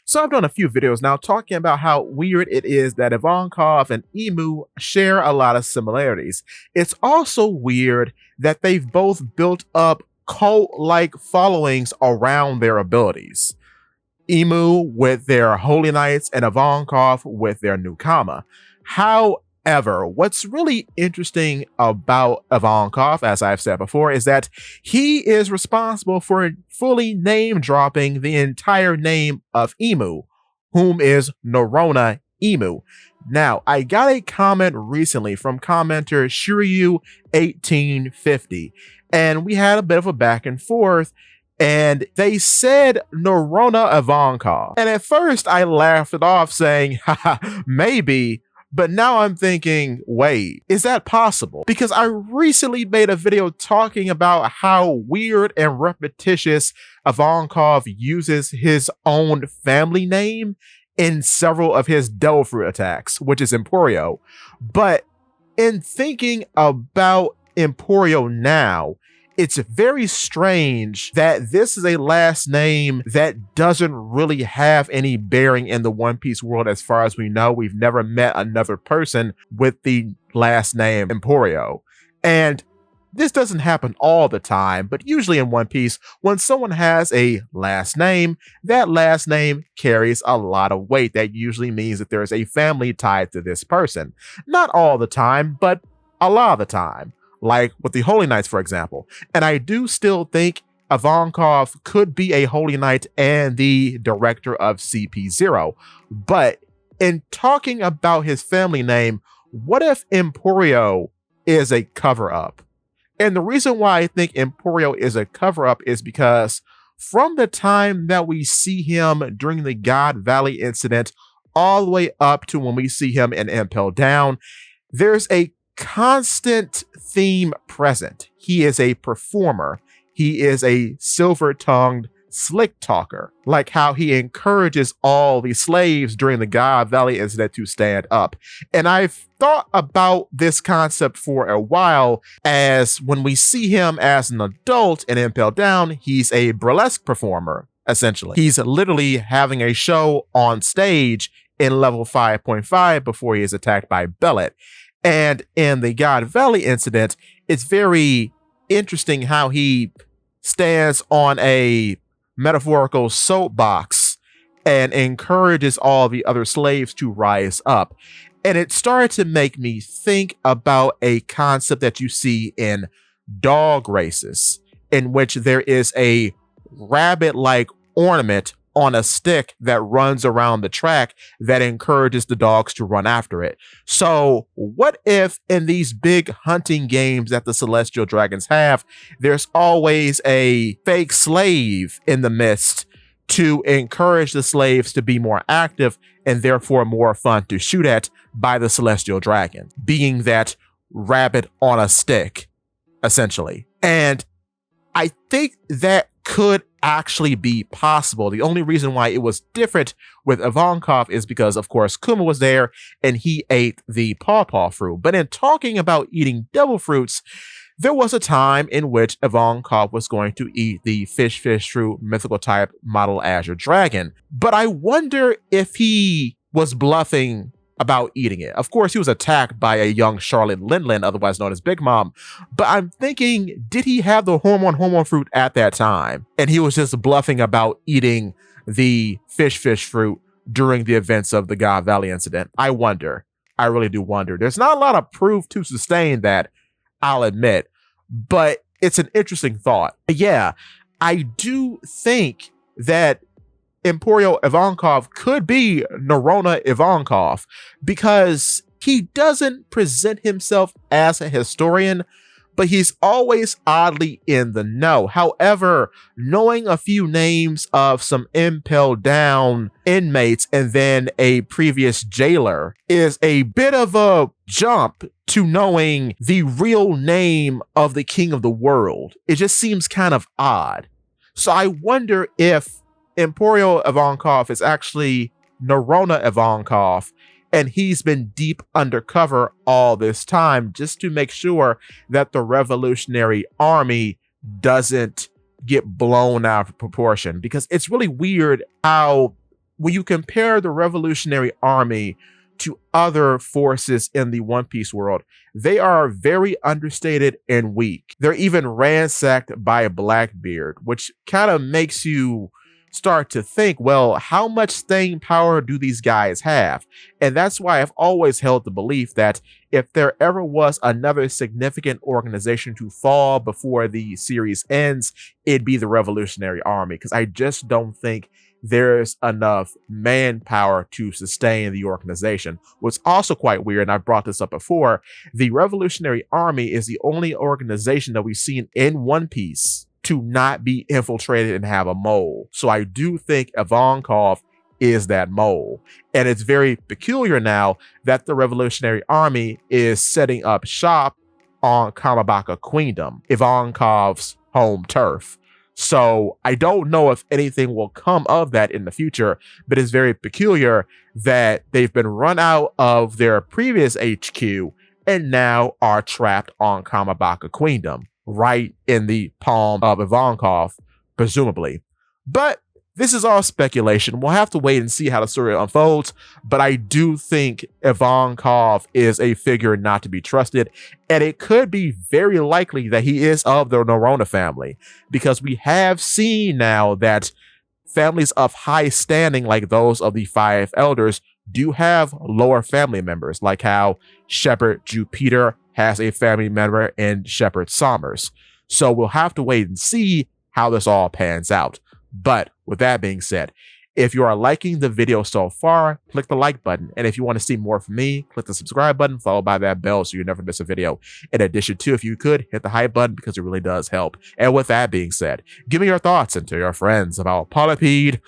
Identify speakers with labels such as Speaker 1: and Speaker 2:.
Speaker 1: So I've done a few videos now talking about how weird it is that Ivankov and Emu share a lot of similarities. It's also weird that they've both built up cult-like followings around their abilities. Emu with their Holy Knights and Ivankov with their Nukama. However, what's really interesting about Ivankov, as I've said before, is that he is responsible for fully name dropping the entire name of Emu, whom is Norona Emu. Now, I got a comment recently from commenter Shiryu1850, and we had a bit of a back and forth, and they said Norona Ivankov. And at first I laughed it off saying, haha, maybe. But now I'm thinking, wait, is that possible? Because I recently made a video talking about how weird and repetitious Ivankov uses his own family name in several of his Devil Fruit attacks, which is Emporio. But in thinking about Emporio now, it's very strange that this is a last name that doesn't really have any bearing in the One Piece world as far as we know. We've never met another person with the last name Emporio. And this doesn't happen all the time, but usually in One Piece, when someone has a last name, that last name carries a lot of weight. That usually means that there is a family tied to this person. Not all the time, but a lot of the time. Like with the Holy Knights, for example. And I do still think Ivankov could be a Holy Knight and the director of CP0. But in talking about his family name, what if Emporio is a cover-up? And the reason why I think Emporio is a cover-up is because from the time that we see him during the God Valley incident all the way up to when we see him in Impel Down, there's a constant theme present. He is a performer. He is a silver-tongued slick talker, like how he encourages all the slaves during the God Valley incident to stand up. And I've thought about this concept for a while, as when we see him as an adult in Impel Down, he's a burlesque performer, essentially. He's literally having a show on stage in level 5.5 before he is attacked by Bellet. And in the God Valley incident, it's very interesting how he stands on a metaphorical soapbox and encourages all the other slaves to rise up. And it started to make me think about a concept that you see in dog races, in which there is a rabbit-like ornament on a stick that runs around the track that encourages the dogs to run after it. So what if in these big hunting games that the Celestial Dragons have, there's always a fake slave in the midst to encourage the slaves to be more active and therefore more fun to shoot at by the Celestial Dragon, being that rabbit on a stick, essentially. And I think that could actually be possible. The only reason why it was different with Ivankov is because, of course, Kuma was there and he ate the pawpaw fruit. But in talking about eating devil fruits, there was a time in which Ivankov was going to eat the fish fruit mythical type model Azure Dragon. But I wonder if he was bluffing about eating it. Of course, he was attacked by a young Charlotte Linlin, otherwise known as Big Mom. But I'm thinking, did he have the hormone fruit at that time? And he was just bluffing about eating the fish fruit during the events of the God Valley incident. I wonder. I really do wonder. There's not a lot of proof to sustain that, I'll admit. But it's an interesting thought. Yeah, I do think that Emporio Ivankov could be Norona Ivankov because he doesn't present himself as a historian, but he's always oddly in the know. However, knowing a few names of some Impel Down inmates and then a previous jailer is a bit of a jump to knowing the real name of the king of the world. It just seems kind of odd. So I wonder if Emporio Ivankov is actually Norona Ivankov, and he's been deep undercover all this time just to make sure that the Revolutionary Army doesn't get blown out of proportion, because it's really weird how, when you compare the Revolutionary Army to other forces in the One Piece world, they are very understated and weak. They're even ransacked by Blackbeard, which kind of makes you start to think, well, how much staying power do these guys have? And that's why I've always held the belief that if there ever was another significant organization to fall before the series ends, it'd be the Revolutionary Army, because I just don't think there's enough manpower to sustain the organization. What's also quite weird, and I've brought this up before, the Revolutionary Army is the only organization that we've seen in One Piece to not be infiltrated and have a mole. So I do think Ivankov is that mole. And it's very peculiar now that the Revolutionary Army is setting up shop on Kamabaka Queendom, Ivankov's home turf. So I don't know if anything will come of that in the future, but it's very peculiar that they've been run out of their previous HQ and now are trapped on Kamabaka Queendom, right in the palm of Ivankov, presumably. But this is all speculation. We'll have to wait and see how the story unfolds, but I do think Ivankov is a figure not to be trusted, and it could be very likely that he is of the Norona family, because we have seen now that families of high standing, like those of the Five Elders, do have lower family members, like how Shepherd Jupiter has a family member in Shepherd Somers. So we'll have to wait and see how this all pans out. But with that being said, if you are liking the video so far, click the like button. And if you want to see more from me, click the subscribe button, followed by that bell so you never miss a video. In addition to, if you could, hit the hype button, because it really does help. And with that being said, give me your thoughts and tell your friends about Polypede.